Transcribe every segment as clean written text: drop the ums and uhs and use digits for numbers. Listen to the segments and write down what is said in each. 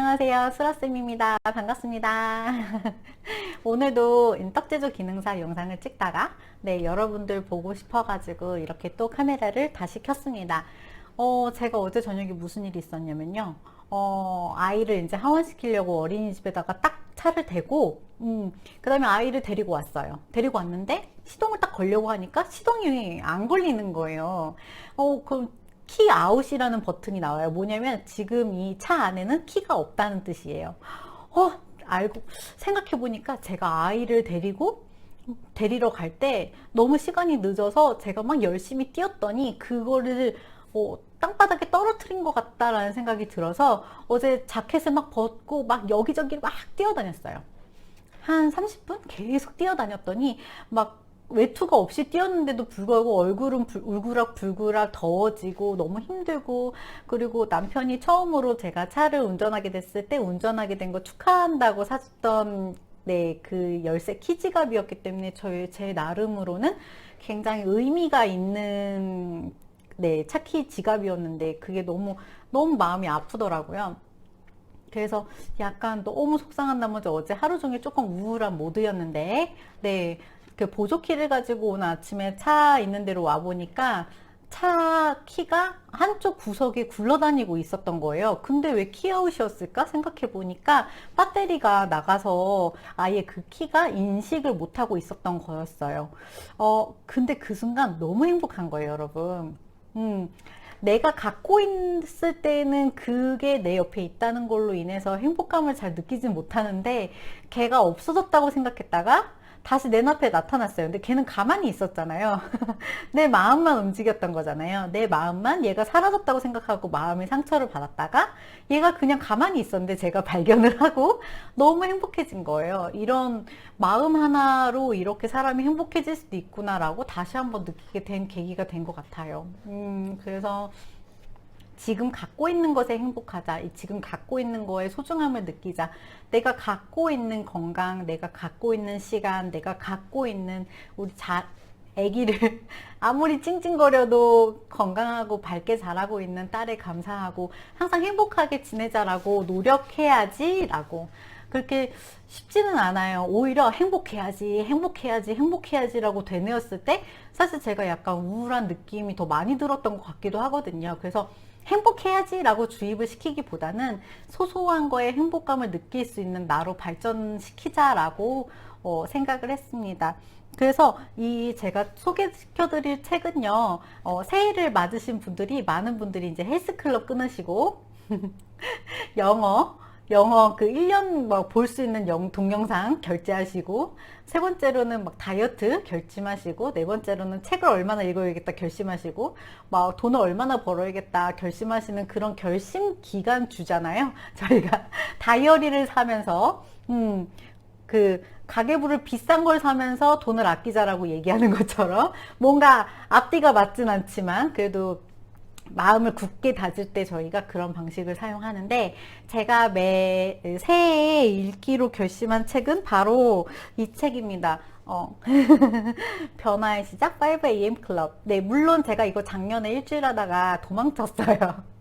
안녕하세요. 수라쌤입니다. 반갑습니다. 오늘도 떡제조 기능사 영상을 찍다가 여러분들 보고 싶어가지고 이렇게 또 카메라를 다시 켰습니다. 제가 어제 저녁에 무슨 일이 있었냐면요. 아이를 이제 하원시키려고 어린이집에다가 딱 차를 대고, 그 다음에 아이를 데리고 왔어요. 데리고 왔는데 시동을 딱 걸려고 하니까 시동이 안 걸리는 거예요. 그럼 키 아웃이라는 버튼이 나와요. 뭐냐면 지금 이 차 안에는 키가 없다는 뜻이에요. 알고 생각해 보니까 제가 아이를 데리러 갈 때 너무 시간이 늦어서 제가 막 열심히 뛰었더니 그거를 땅바닥에 떨어뜨린 것 같다라는 생각이 들어서 어제 자켓을 막 벗고 막 여기저기 막 뛰어다녔어요. 한 30분 계속 뛰어다녔더니 막 외투가 없이 뛰었는데도 불구하고 얼굴은 울그락불그락 더워지고 너무 힘들고, 그리고 남편이 처음으로 제가 차를 운전하게 됐을 때 운전하게 된 거 축하한다고 사줬던 그 열쇠 키지갑이었기 때문에 제 나름으로는 굉장히 의미가 있는 차키 지갑이었는데 그게 너무 마음이 아프더라고요. 그래서 약간 너무 속상한 나머지 어제 하루 종일 조금 우울한 모드였는데, 그 보조키를 가지고 오늘 아침에 차 있는 데로 와 보니까 차 키가 한쪽 구석에 굴러다니고 있었던 거예요. 근데 왜 키아웃이었을까 생각해 보니까 배터리가 나가서 아예 그 키가 인식을 못하고 있었던 거였어요. 근데 그 순간 너무 행복한 거예요, 여러분. 내가 갖고 있을 때는 그게 내 옆에 있다는 걸로 인해서 행복감을 잘 느끼진 못하는데, 걔가 없어졌다고 생각했다가 다시 내 앞에 나타났어요. 근데 걔는 가만히 있었잖아요. 내 마음만 움직였던 거잖아요. 내 마음만 얘가 사라졌다고 생각하고 마음의 상처를 받았다가 얘가 그냥 가만히 있었는데 제가 발견을 하고 너무 행복해진 거예요. 이런 마음 하나로 이렇게 사람이 행복해질 수도 있구나라고 다시 한번 느끼게 된 계기가 된 것 같아요. 그래서 지금 갖고 있는 것에 행복하자. 지금 갖고 있는 거에 소중함을 느끼자. 내가 갖고 있는 건강, 내가 갖고 있는 시간, 내가 갖고 있는 우리 아기를 아무리 찡찡거려도 건강하고 밝게 자라고 있는 딸에 감사하고 항상 행복하게 지내자라고 노력해야지 라고. 그렇게 쉽지는 않아요. 오히려 행복해야지 라고 되뇌었을 때 사실 제가 약간 우울한 느낌이 더 많이 들었던 것 같기도 하거든요. 그래서 행복해야지 라고 주입을 시키기보다는 소소한 거에 행복감을 느낄 수 있는 나로 발전시키자라고 생각을 했습니다. 그래서 제가 소개시켜드릴 책은요, 새해를 맞으신 분들이, 많은 분들이 이제 헬스클럽 끊으시고, 영어 그 1년 막 볼 수 있는 동영상 결제하시고, 세 번째로는 막 다이어트 결심하시고, 네 번째로는 책을 얼마나 읽어야겠다 결심하시고, 막 돈을 얼마나 벌어야겠다 결심하시는 그런 결심 기간 주잖아요. 저희가 다이어리를 사면서 그 가계부를 비싼 걸 사면서 돈을 아끼자라고 얘기하는 것처럼 뭔가 앞뒤가 맞진 않지만 그래도 마음을 굳게 다질 때 저희가 그런 방식을 사용하는데, 제가 새해에 읽기로 결심한 책은 바로 이 책입니다. 변화의 시작 5am 클럽. 물론 제가 이거 작년에 일주일 하다가 도망쳤어요.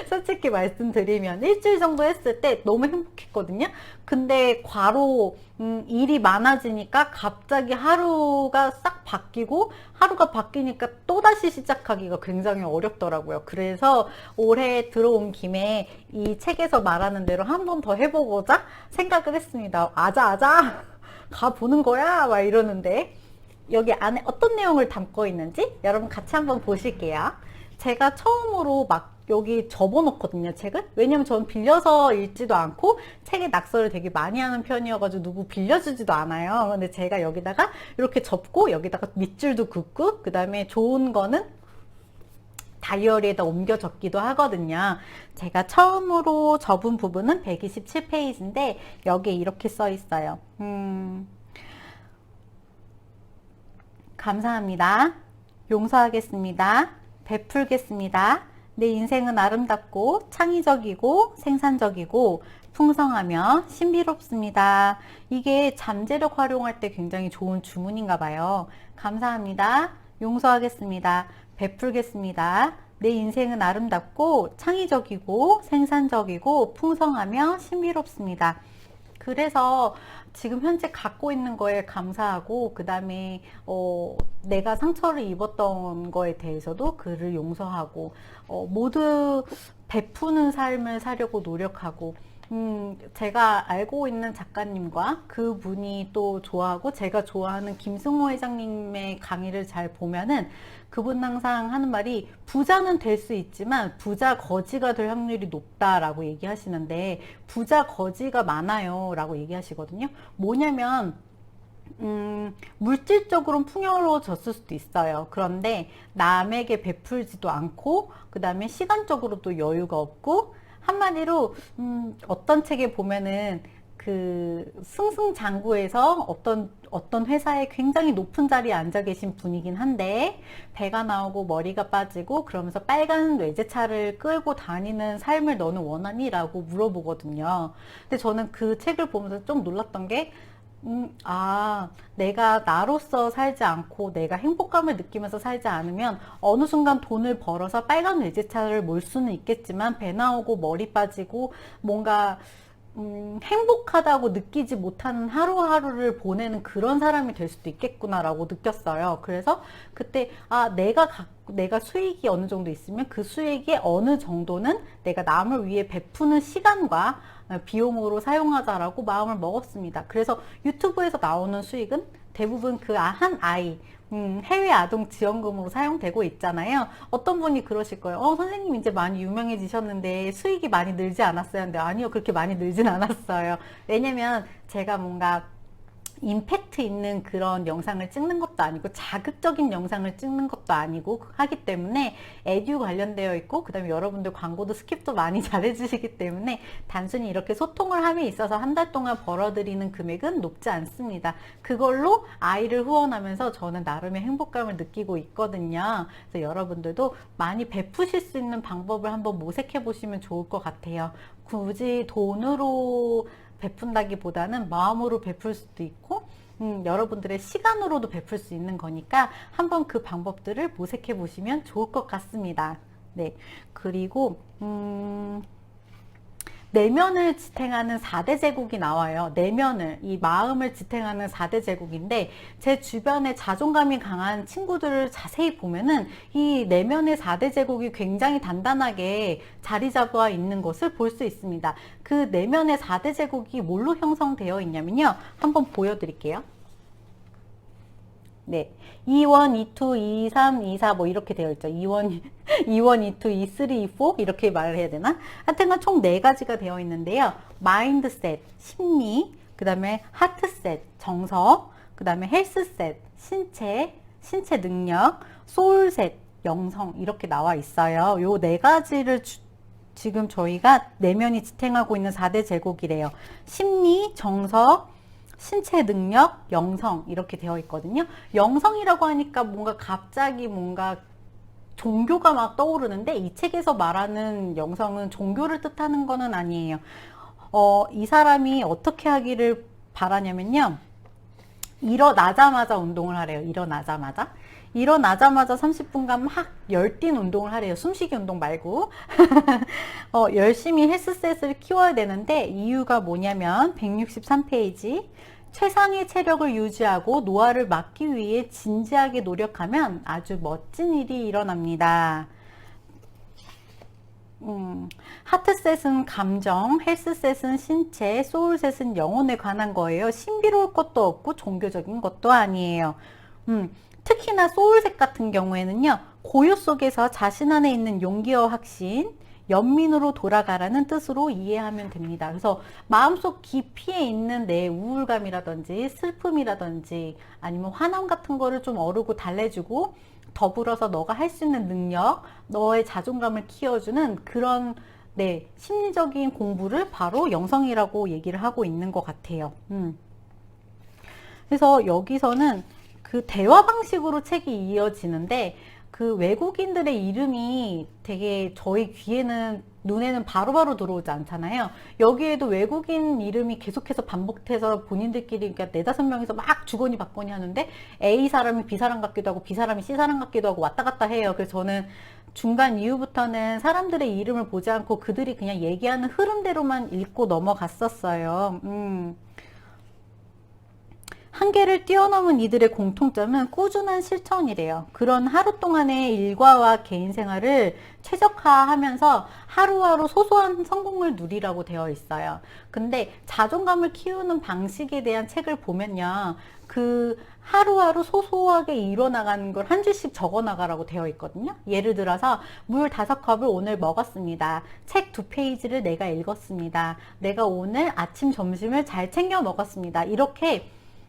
솔직히 말씀드리면 일주일 정도 했을 때 너무 행복했거든요. 근데 일이 많아지니까 갑자기 하루가 싹 바뀌고, 하루가 바뀌니까 또다시 시작하기가 굉장히 어렵더라고요. 그래서 올해 들어온 김에 이 책에서 말하는 대로 한 번 더 해보고자 생각을 했습니다. 아자 가보는 거야 막 이러는데, 여기 안에 어떤 내용을 담고 있는지 여러분 같이 한번 보실게요. 제가 처음으로 막 여기 접어놓거든요, 책을. 왜냐면 저는 빌려서 읽지도 않고 책에 낙서를 되게 많이 하는 편이어가지고 누구 빌려주지도 않아요. 근데 제가 여기다가 이렇게 접고 여기다가 밑줄도 긋고 그 다음에 좋은 거는 다이어리에다 옮겨 적기도 하거든요. 제가 처음으로 접은 부분은 127페이지인데 여기에 이렇게 써 있어요. 감사합니다. 용서하겠습니다. 베풀겠습니다. 내 인생은 아름답고 창의적이고 생산적이고 풍성하며 신비롭습니다. 이게 잠재력 활용할 때 굉장히 좋은 주문인가 봐요. 감사합니다. 용서하겠습니다. 베풀겠습니다. 내 인생은 아름답고 창의적이고 생산적이고 풍성하며 신비롭습니다. 그래서 지금 현재 갖고 있는 거에 감사하고, 그 다음에 내가 상처를 입었던 거에 대해서도 그를 용서하고, 모두 베푸는 삶을 사려고 노력하고, 제가 알고 있는 작가님과 그분이 또 좋아하고 제가 좋아하는 김승호 회장님의 강의를 잘 보면은 그분 항상 하는 말이, 부자는 될 수 있지만 부자 거지가 될 확률이 높다라고 얘기하시는데, 부자 거지가 많아요 라고 얘기하시거든요. 뭐냐면 물질적으로는 풍요로워졌을 수도 있어요. 그런데 남에게 베풀지도 않고, 그 다음에 시간적으로도 여유가 없고, 한마디로 어떤 책에 보면은 그 승승장구해서 어떤 회사에 굉장히 높은 자리에 앉아 계신 분이긴 한데, 배가 나오고 머리가 빠지고 그러면서 빨간 외제차를 끌고 다니는 삶을 너는 원하니? 라고 물어보거든요. 근데 저는 그 책을 보면서 좀 놀랐던 게, 내가 나로서 살지 않고 내가 행복감을 느끼면서 살지 않으면 어느 순간 돈을 벌어서 빨간 외제차를 몰 수는 있겠지만 배 나오고 머리 빠지고 뭔가 행복하다고 느끼지 못하는 하루하루를 보내는 그런 사람이 될 수도 있겠구나라고 느꼈어요. 그래서 그때 내가 수익이 어느 정도 있으면 그 수익의 어느 정도는 내가 남을 위해 베푸는 시간과 비용으로 사용하자라고 마음을 먹었습니다. 그래서 유튜브에서 나오는 수익은 대부분 그 한 아이 해외 아동 지원금으로 사용되고 있잖아요. 어떤 분이 그러실 거예요. 선생님 이제 많이 유명해지셨는데 수익이 많이 늘지 않았어요? 근데 아니요, 그렇게 많이 늘진 않았어요. 왜냐면 제가 뭔가 임팩트 있는 그런 영상을 찍는 것도 아니고 자극적인 영상을 찍는 것도 아니고 하기 때문에 에듀 관련되어 있고, 그 다음에 여러분들 광고도 스킵도 많이 잘 해주시기 때문에 단순히 이렇게 소통을 함에 있어서 한 달 동안 벌어들이는 금액은 높지 않습니다. 그걸로 아이를 후원하면서 저는 나름의 행복감을 느끼고 있거든요. 그래서 여러분들도 많이 베푸실 수 있는 방법을 한번 모색해 보시면 좋을 것 같아요. 굳이 돈으로 베푼다기보다는 마음으로 베풀 수도 있고, 여러분들의 시간으로도 베풀 수 있는 거니까 한번 그 방법들을 모색해 보시면 좋을 것 같습니다. 네. 그리고 내면을 지탱하는 4대 제국이 나와요. 이 마음을 지탱하는 4대 제국인데, 제 주변에 자존감이 강한 친구들을 자세히 보면은 이 내면의 4대 제국이 굉장히 단단하게 자리 잡아 있는 것을 볼 수 있습니다. 그 내면의 4대 제국이 뭘로 형성되어 있냐면요. 한번 보여드릴게요. 네. 2원, 2, 2, 3, 2, 4 뭐 이렇게 되어 있죠. 2원, 2원, 2, 2, 3, 2, 4 이렇게 말을 해야 되나? 하여튼간 총 4가지가 되어 있는데요. 마인드셋, 심리, 그 다음에 하트셋, 정서, 그 다음에 헬스셋, 신체 능력, 소울셋, 영성 이렇게 나와 있어요. 요 4가지를 지금 저희가 내면이 지탱하고 있는 4대 제국이래요. 심리, 정서, 신체 능력, 영성 이렇게 되어 있거든요. 영성이라고 하니까 뭔가 갑자기 뭔가 종교가 막 떠오르는데, 이 책에서 말하는 영성은 종교를 뜻하는 거는 아니에요. 이 사람이 어떻게 하기를 바라냐면요. 일어나자마자 운동을 하래요. 일어나자마자 30분간 막 열띤 운동을 하래요. 숨쉬기 운동 말고. 열심히 헬스셋을 키워야 되는데, 이유가 뭐냐면 163페이지, 최상의 체력을 유지하고 노화를 막기 위해 진지하게 노력하면 아주 멋진 일이 일어납니다. 하트셋은 감정, 헬스셋은 신체, 소울셋은 영혼에 관한 거예요. 신비로울 것도 없고 종교적인 것도 아니에요. 특히나 소울셋 같은 경우에는요, 고요 속에서 자신 안에 있는 용기와 확신, 연민으로 돌아가라는 뜻으로 이해하면 됩니다. 그래서 마음속 깊이에 있는 내 우울감이라든지 슬픔이라든지 아니면 화남 같은 거를 좀 어르고 달래주고, 더불어서 너가 할 수 있는 능력, 너의 자존감을 키워주는 그런 심리적인 공부를 바로 영성이라고 얘기를 하고 있는 것 같아요. 그래서 여기서는 그 대화 방식으로 책이 이어지는데, 그 외국인들의 이름이 되게 저희 눈에는 바로바로 들어오지 않잖아요. 여기에도 외국인 이름이 계속해서 반복해서 본인들끼리 그러니까 4-5명이서 막 주거니 받거니 하는데, A 사람이 B 사람 같기도 하고 B 사람이 C 사람 같기도 하고 왔다 갔다 해요. 그래서 저는 중간 이후부터는 사람들의 이름을 보지 않고 그들이 그냥 얘기하는 흐름대로만 읽고 넘어갔었어요. 한계를 뛰어넘은 이들의 공통점은 꾸준한 실천이래요. 그런 하루 동안의 일과와 개인 생활을 최적화하면서 하루하루 소소한 성공을 누리라고 되어 있어요. 근데 자존감을 키우는 방식에 대한 책을 보면요. 그 하루하루 소소하게 이뤄나가는 걸 한 줄씩 적어 나가라고 되어 있거든요. 예를 들어서 물 5컵을 오늘 먹었습니다. 책 2페이지를 내가 읽었습니다. 내가 오늘 아침 점심을 잘 챙겨 먹었습니다. 이렇게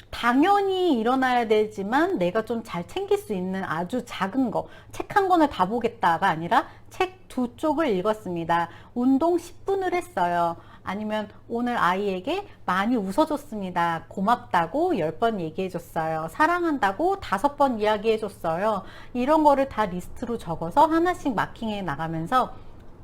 당연히 일어나야 되지만 내가 좀 잘 챙길 수 있는 아주 작은 거, 책 한 권을 다 보겠다가 아니라 책 2쪽을 읽었습니다. 운동 10분을 했어요. 아니면 오늘 아이에게 많이 웃어줬습니다. 고맙다고 10번 얘기해줬어요. 사랑한다고 5번 이야기해줬어요. 이런 거를 다 리스트로 적어서 하나씩 마킹해 나가면서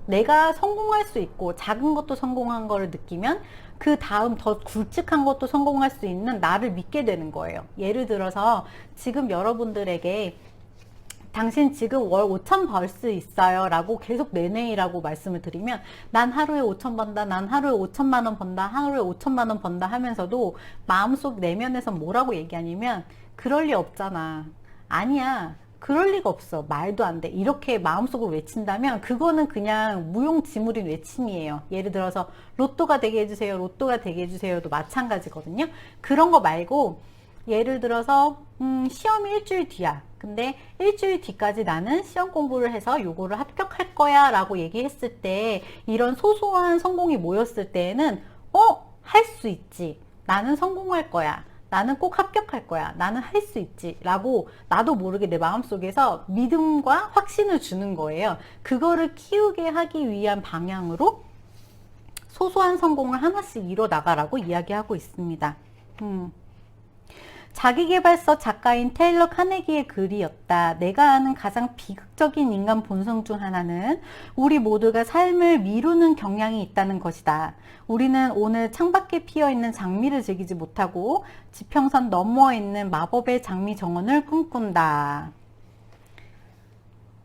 내가 성공할 수 있고 작은 것도 성공한 거를 느끼면 그 다음 더 굵직한 것도 성공할 수 있는 나를 믿게 되는 거예요. 예를 들어서 지금 여러분들에게 당신 지금 월 5천 벌 수 있어요 라고 계속 내내라고 말씀을 드리면 난 하루에 5천 번다, 난 하루에 5천만 원 번다, 하루에 5천만 원 번다 하면서도 마음속 내면에서 뭐라고 얘기하냐면 그럴 리 없잖아, 아니야, 그럴 리가 없어, 말도 안 돼, 이렇게 마음속으로 외친다면 그거는 그냥 무용지물인 외침이에요. 예를 들어서 로또가 되게 해주세요, 로또가 되게 해주세요도 마찬가지거든요. 그런 거 말고 예를 들어서 시험이 일주일 뒤야. 근데 일주일 뒤까지 나는 시험 공부를 해서 요거를 합격할 거야 라고 얘기했을 때 이런 소소한 성공이 모였을 때에는 할 수 있지, 나는 성공할 거야, 나는 꼭 합격할 거야, 나는 할 수 있지 라고 나도 모르게 내 마음속에서 믿음과 확신을 주는 거예요. 그거를 키우게 하기 위한 방향으로 소소한 성공을 하나씩 이뤄 나가라고 이야기하고 있습니다. 자기계발서 작가인 테일러 카네기의 글이었다. 내가 아는 가장 비극적인 인간 본성 중 하나는 우리 모두가 삶을 미루는 경향이 있다는 것이다. 우리는 오늘 창밖에 피어있는 장미를 즐기지 못하고 지평선 너머에 있는 마법의 장미 정원을 꿈꾼다.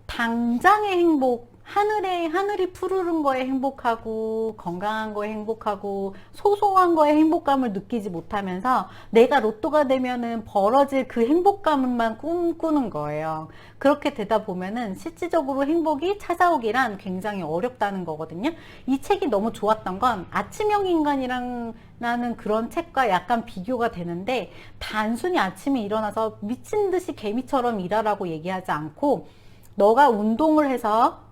당장의 행복, 하늘이 푸르른 거에 행복하고 건강한 거에 행복하고 소소한 거에 행복감을 느끼지 못하면서 내가 로또가 되면은 벌어질 그 행복감만 꿈꾸는 거예요. 그렇게 되다 보면은 실질적으로 행복이 찾아오기란 굉장히 어렵다는 거거든요. 이 책이 너무 좋았던 건 아침형 인간이라는 그런 책과 약간 비교가 되는데 단순히 아침에 일어나서 미친 듯이 개미처럼 일하라고 얘기하지 않고 너가 운동을 해서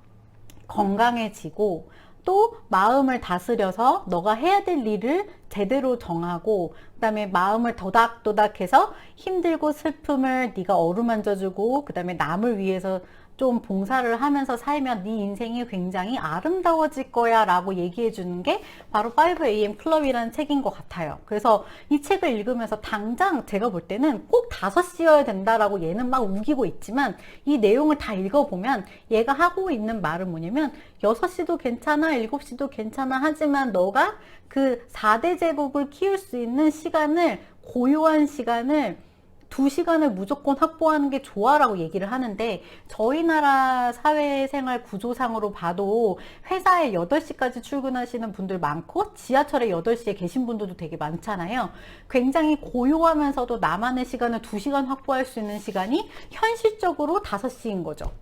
건강해지고 또 마음을 다스려서 너가 해야 될 일을 제대로 정하고 그 다음에 마음을 도닥도닥해서 힘들고 슬픔을 네가 어루만져주고 그 다음에 남을 위해서 좀 봉사를 하면서 살면 네 인생이 굉장히 아름다워질 거야 라고 얘기해 주는 게 바로 5am 클럽이라는 책인 것 같아요. 그래서 이 책을 읽으면서 당장 제가 볼 때는 꼭 5시여야 된다라고 얘는 막 우기고 있지만 이 내용을 다 읽어보면 얘가 하고 있는 말은 뭐냐면 6시도 괜찮아, 7시도 괜찮아, 하지만 너가 그 4대 제국을 키울 수 있는 시간을, 고요한 시간을 2시간을 무조건 확보하는 게 좋아 라고 얘기를 하는데, 저희 나라 사회생활 구조상으로 봐도 회사에 8시까지 출근하시는 분들 많고 지하철에 8시에 계신 분들도 되게 많잖아요. 굉장히 고요하면서도 나만의 시간을 2시간 확보할 수 있는 시간이 현실적으로 5시인 거죠.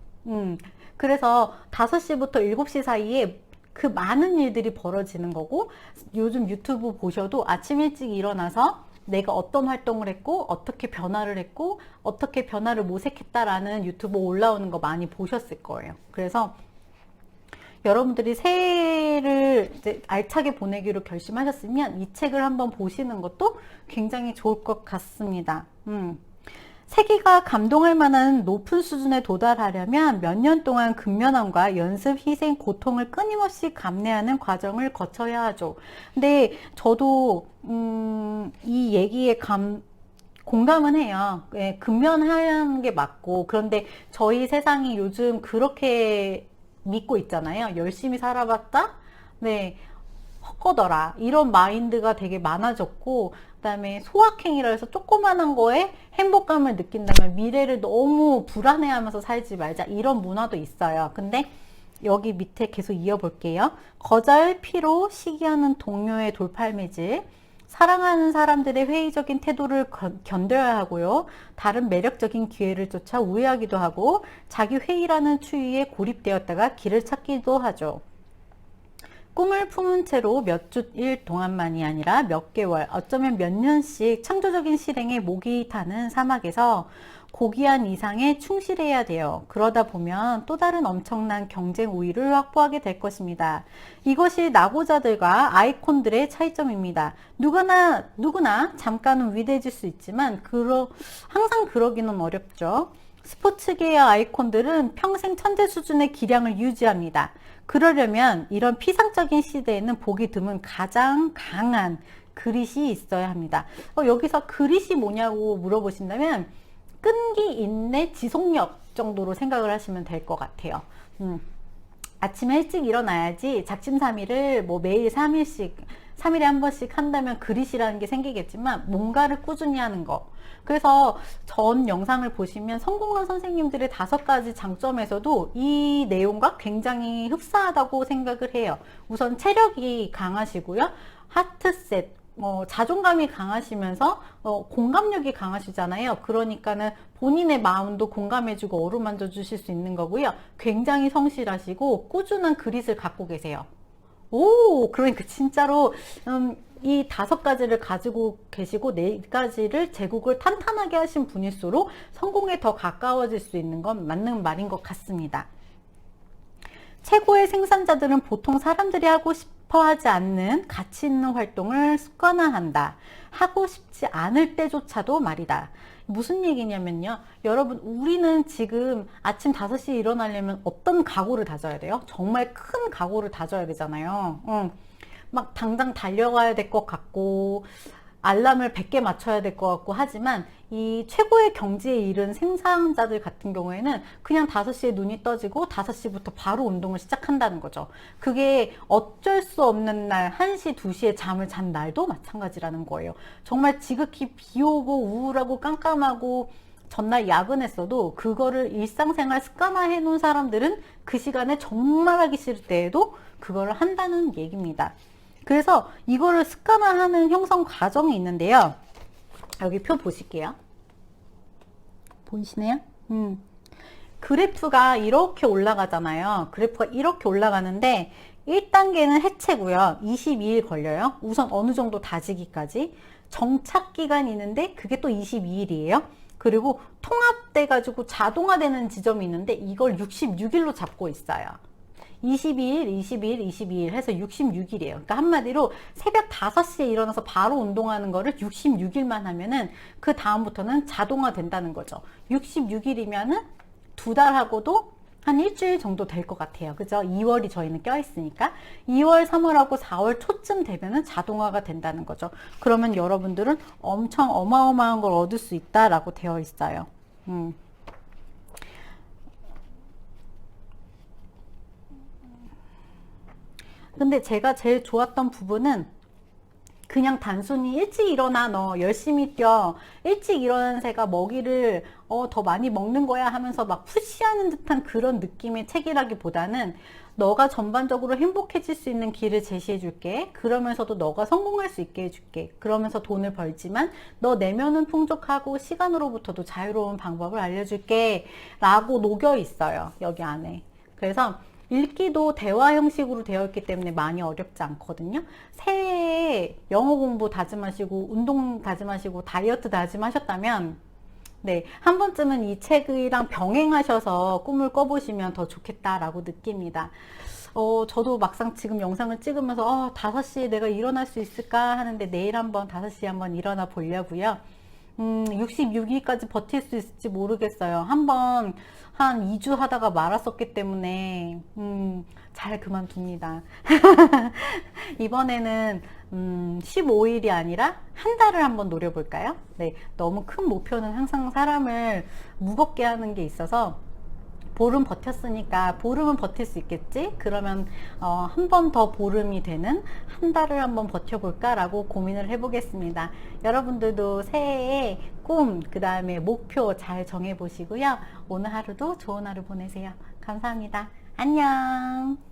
그래서 5시부터 7시 사이에 그 많은 일들이 벌어지는 거고, 요즘 유튜브 보셔도 아침 일찍 일어나서 내가 어떤 활동을 했고 어떻게 변화를 했고 어떻게 변화를 모색했다라는 유튜브 올라오는 거 많이 보셨을 거예요. 그래서 여러분들이 새해를 이제 알차게 보내기로 결심하셨으면 이 책을 한번 보시는 것도 굉장히 좋을 것 같습니다. 세계가 감동할 만한 높은 수준에 도달하려면 몇 년 동안 근면함과 연습, 희생, 고통을 끊임없이 감내하는 과정을 거쳐야 하죠. 근데 저도 이 얘기에 공감은 해요. 예, 근면하는 게 맞고, 그런데 저희 세상이 요즘 그렇게 믿고 있잖아요. 열심히 살아봤자, 네, 헛거더라 이런 마인드가 되게 많아졌고, 그 다음에 소확행이라 해서 조그만한 거에 행복감을 느낀다면 미래를 너무 불안해하면서 살지 말자 이런 문화도 있어요. 근데 여기 밑에 계속 이어볼게요. 거절, 피로, 시기하는 동료의 돌팔매질, 사랑하는 사람들의 회의적인 태도를 견뎌야 하고요. 다른 매력적인 기회를 쫓아 우회하기도 하고, 자기 회의라는 추위에 고립되었다가 길을 찾기도 하죠. 꿈을 품은 채로 몇 주일 동안만이 아니라 몇 개월, 어쩌면 몇 년씩 창조적인 실행에 목이 타는 사막에서 고귀한 이상에 충실해야 돼요. 그러다 보면 또 다른 엄청난 경쟁 우위를 확보하게 될 것입니다. 이것이 낙오자들과 아이콘들의 차이점입니다. 누구나 잠깐은 위대해질 수 있지만 항상 그러기는 어렵죠. 스포츠계의 아이콘들은 평생 천재 수준의 기량을 유지합니다. 그러려면 이런 피상적인 시대에는 보기 드문 가장 강한 그릿이 있어야 합니다. 여기서 그릿이 뭐냐고 물어보신다면 끈기, 인내, 지속력 정도로 생각을 하시면 될 것 같아요. 아침에 일찍 일어나야지 작심삼일을 뭐 매일 3일씩 3일에 한 번씩 한다면 그릿이라는 게 생기겠지만 뭔가를 꾸준히 하는 거. 그래서 전 영상을 보시면 성공한 선생님들의 5가지 장점에서도 이 내용과 굉장히 흡사하다고 생각을 해요. 우선 체력이 강하시고요. 하트셋, 자존감이 강하시면서 공감력이 강하시잖아요. 그러니까는 본인의 마음도 공감해주고 어루만져 주실 수 있는 거고요. 굉장히 성실하시고 꾸준한 그릿을 갖고 계세요. 그러니까 진짜로 이 5가지를 가지고 계시고 4가지를 제국을 탄탄하게 하신 분일수록 성공에 더 가까워질 수 있는 건 맞는 말인 것 같습니다. 최고의 생산자들은 보통 사람들이 하고 싶어 하지 않는 가치 있는 활동을 습관화한다. 하고 싶지 않을 때조차도 말이다. 무슨 얘기냐면요. 여러분, 우리는 지금 아침 5시에 일어나려면 어떤 각오를 다져야 돼요? 정말 큰 각오를 다져야 되잖아요. 막 당장 달려가야 될 것 같고 알람을 100개 맞춰야 될 것 같고 하지만 이 최고의 경지에 이른 생산자들 같은 경우에는 그냥 5시에 눈이 떠지고 5시부터 바로 운동을 시작한다는 거죠. 그게 어쩔 수 없는 날 1시, 2시에 잠을 잔 날도 마찬가지라는 거예요. 정말 지극히 비 오고 우울하고 깜깜하고 전날 야근했어도 그거를 일상생활 습관화해 놓은 사람들은 그 시간에 정말 하기 싫을 때에도 그거를 한다는 얘기입니다. 그래서 이거를 습관화하는 형성 과정이 있는데요. 여기 표 보실게요. 보이시네요? 그래프가 이렇게 올라가잖아요. 그래프가 이렇게 올라가는데 1단계는 해체고요. 22일 걸려요. 우선 어느 정도 다지기까지. 정착 기간이 있는데 그게 또 22일이에요. 그리고 통합돼 가지고 자동화되는 지점이 있는데 이걸 66일로 잡고 있어요. 22일, 22일, 22일 해서 66일이에요. 그러니까 한마디로 새벽 5시에 일어나서 바로 운동하는 거를 66일만 하면은 그 다음부터는 자동화 된다는 거죠. 66일이면은 2달 하고도 한 일주일 정도 될 것 같아요. 그죠? 2월이 저희는 껴있으니까 2월, 3월하고 4월 초쯤 되면은 자동화가 된다는 거죠. 그러면 여러분들은 엄청 어마어마한 걸 얻을 수 있다라고 되어 있어요. 근데 제가 제일 좋았던 부분은 그냥 단순히 일찍 일어나, 너 열심히 뛰어, 일찍 일어나는 새가 먹이를 더 많이 먹는 거야 하면서 막 푸시하는 듯한 그런 느낌의 책이라기보다는 너가 전반적으로 행복해질 수 있는 길을 제시해 줄게. 그러면서도 너가 성공할 수 있게 해줄게. 그러면서 돈을 벌지만 너 내면은 풍족하고 시간으로부터도 자유로운 방법을 알려줄게 라고 녹여 있어요, 여기 안에. 그래서 읽기도 대화 형식으로 되어 있기 때문에 많이 어렵지 않거든요. 새해에 영어 공부 다짐하시고 운동 다짐하시고 다이어트 다짐하셨다면 네, 한 번쯤은 이 책이랑 병행하셔서 꿈을 꿔보시면 더 좋겠다라고 느낍니다. 저도 막상 지금 영상을 찍으면서 5시에 내가 일어날 수 있을까 하는데 내일 한번 5시에 한번 일어나 보려고요. 66일까지 버틸 수 있을지 모르겠어요. 한번 한 2주 하다가 말았었기 때문에 잘 그만둡니다. 이번에는 15일이 아니라 한 달을 한번 노려볼까요? 네, 너무 큰 목표는 항상 사람을 무겁게 하는 게 있어서 보름 버텼으니까 보름은 버틸 수 있겠지? 그러면 한 번 더 보름이 되는 한 달을 한번 버텨볼까? 라고 고민을 해보겠습니다. 여러분들도 새해에 꿈, 그 다음에 목표 잘 정해보시고요. 오늘 하루도 좋은 하루 보내세요. 감사합니다. 안녕.